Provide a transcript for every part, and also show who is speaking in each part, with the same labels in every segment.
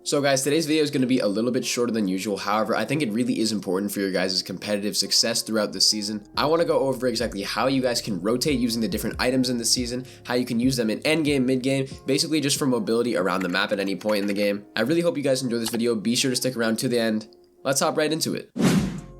Speaker 1: So guys, today's video is going to be a little bit shorter than usual. However, I think it really is important for your guys' competitive success throughout the season. I want to go over exactly how you guys can rotate using the different items in the season, how you can use them in endgame, mid-game, basically just for mobility around the map at any point in the game. I really hope you guys enjoy this video. Be sure to stick around to the end. Let's hop right into it.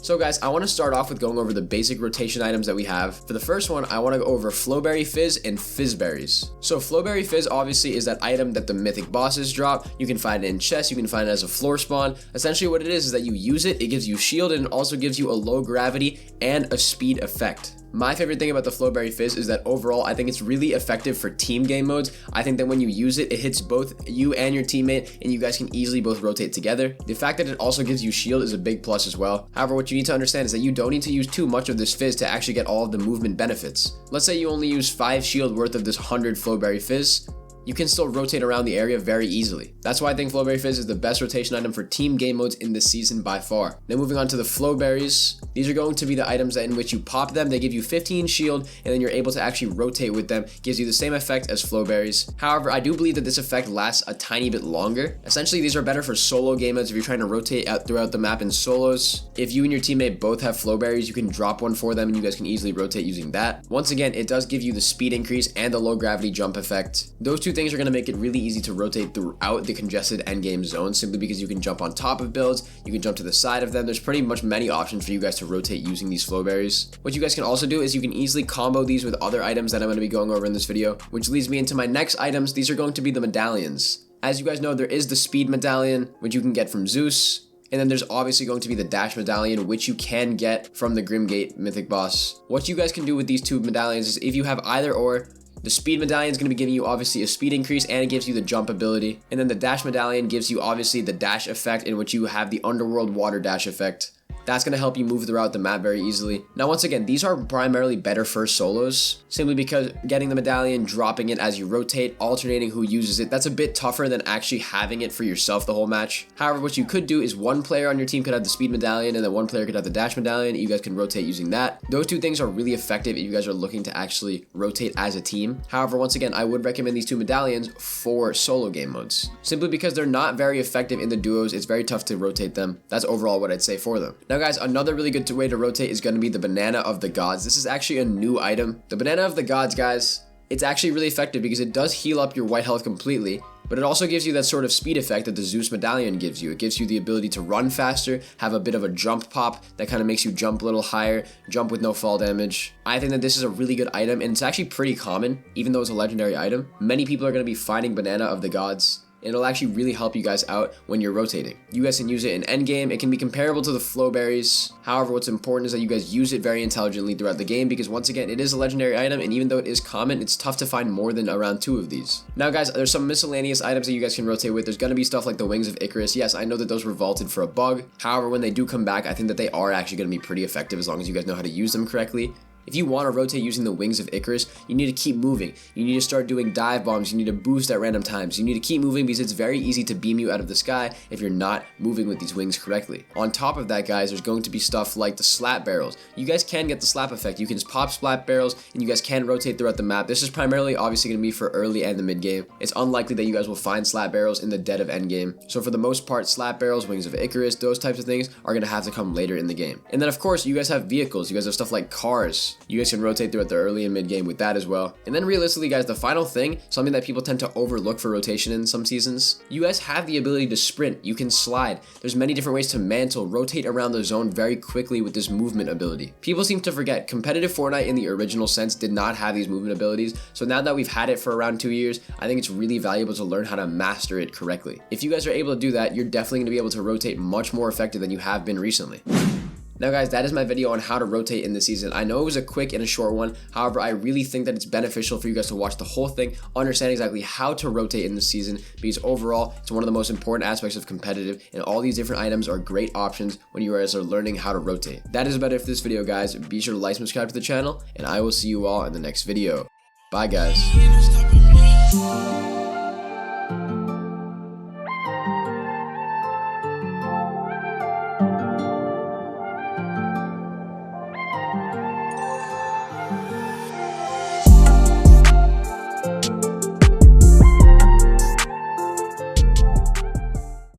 Speaker 1: So guys, I want to start off with going over the basic rotation items that we have. For the first one, I want to go over Flowberry Fizz and Fizzberries. So Flowberry Fizz obviously is that item that the mythic bosses drop. You can find it in chests, you can find it as a floor spawn. Essentially what it is that you use it, it gives you shield, and it also gives you a low gravity and a speed effect. My favorite thing about the Flowberry Fizz is that overall, I think it's really effective for team game modes. I think that when you use it, it hits both you and your teammate, and you guys can easily both rotate together. The fact that it also gives you shield is a big plus as well. However, what you need to understand is that you don't need to use too much of this Fizz to actually get all of the movement benefits. Let's say you only use 5 shield worth of this 100 Flowberry Fizz. You can still rotate around the area very easily. That's why I think Flowberry Fizz is the best rotation item for team game modes in this season by far. Now moving on to the Flowberries. These are going to be the items in which you pop them. They give you 15 shield, and then you're able to actually rotate with them. Gives you the same effect as Flowberries. However, I do believe that this effect lasts a tiny bit longer. Essentially, these are better for solo game modes if you're trying to rotate out throughout the map in solos. If you and your teammate both have Flowberries, you can drop one for them, and you guys can easily rotate using that. Once again, it does give you the speed increase and the low gravity jump effect. Those two things are going to make it really easy to rotate throughout the congested endgame zone, simply because you can jump on top of builds, you can jump to the side of them. There's pretty much many options for you guys to rotate using these Flowberries. What you guys can also do is you can easily combo these with other items that I'm going to be going over in this video, which leads me into my next items. These are going to be the medallions. As you guys know, there is the speed medallion, which you can get from Zeus. And then there's obviously going to be the dash medallion, which you can get from the Grimgate mythic boss. What you guys can do with these two medallions is if you have either or, the speed medallion is going to be giving you obviously a speed increase, and it gives you the jump ability. And then the dash medallion gives you obviously the dash effect, in which you have the underworld water dash effect. That's going to help you move throughout the map very easily. Now, once again, these are primarily better for solos, simply because getting the medallion, dropping it as you rotate, alternating who uses it, that's a bit tougher than actually having it for yourself the whole match. However, what you could do is one player on your team could have the speed medallion, and then one player could have the dash medallion. You guys can rotate using that. Those two things are really effective if you guys are looking to actually rotate as a team. However, once again, I would recommend these two medallions for solo game modes, simply because they're not very effective in the duos. It's very tough to rotate them. That's overall what I'd say for them. Now guys, another really good way to rotate is going to be the Banana of the Gods. This is actually a new item. The Banana of the Gods, guys, it's actually really effective because it does heal up your white health completely, but it also gives you that sort of speed effect that the Zeus medallion gives you. It gives you the ability to run faster, have a bit of a jump pop that kind of makes you jump a little higher, jump with no fall damage. I think that this is a really good item, and it's actually pretty common, even though it's a legendary item. Many people are going to be finding Banana of the Gods. It'll actually really help you guys out when you're rotating. You guys can use it in endgame. It can be comparable to the Flowberries. However, what's important is that you guys use it very intelligently throughout the game, because once again, it is a legendary item, and even though it is common, it's tough to find more than around 2 of these. Now guys, there's some miscellaneous items that you guys can rotate with. There's going to be stuff like the Wings of Icarus. Yes, I know that those were vaulted for a bug. However, when they do come back, I think that they are actually going to be pretty effective as long as you guys know how to use them correctly. If you want to rotate using the Wings of Icarus, you need to keep moving. You need to start doing dive bombs. You need to boost at random times. You need to keep moving because it's very easy to beam you out of the sky if you're not moving with these wings correctly. On top of that, guys, there's going to be stuff like the slap barrels. You guys can get the slap effect. You can just pop slap barrels, and you guys can rotate throughout the map. This is primarily obviously going to be for early and the mid game. It's unlikely that you guys will find slap barrels in the dead of end game. So for the most part, slap barrels, Wings of Icarus, those types of things are going to have to come later in the game. And then of course, you guys have vehicles. You guys have stuff like cars. You guys can rotate throughout the early and mid game with that as well. And then realistically, guys, the final thing, something that people tend to overlook for rotation in some seasons, you guys have the ability to sprint. You can slide. There's many different ways to mantle, rotate around the zone very quickly with this movement ability. People seem to forget competitive Fortnite in the original sense did not have these movement abilities. So now that we've had it for around 2 years, I think it's really valuable to learn how to master it correctly. If you guys are able to do that, you're definitely going to be able to rotate much more effective than you have been recently. Now guys, that is my video on how to rotate in this season. I know it was a quick and a short one. However, I really think that it's beneficial for you guys to watch the whole thing, understand exactly how to rotate in this season, because overall, it's one of the most important aspects of competitive, and all these different items are great options when you guys are learning how to rotate. That is about it for this video, guys. Be sure to like and subscribe to the channel, and I will see you all in the next video. Bye, guys.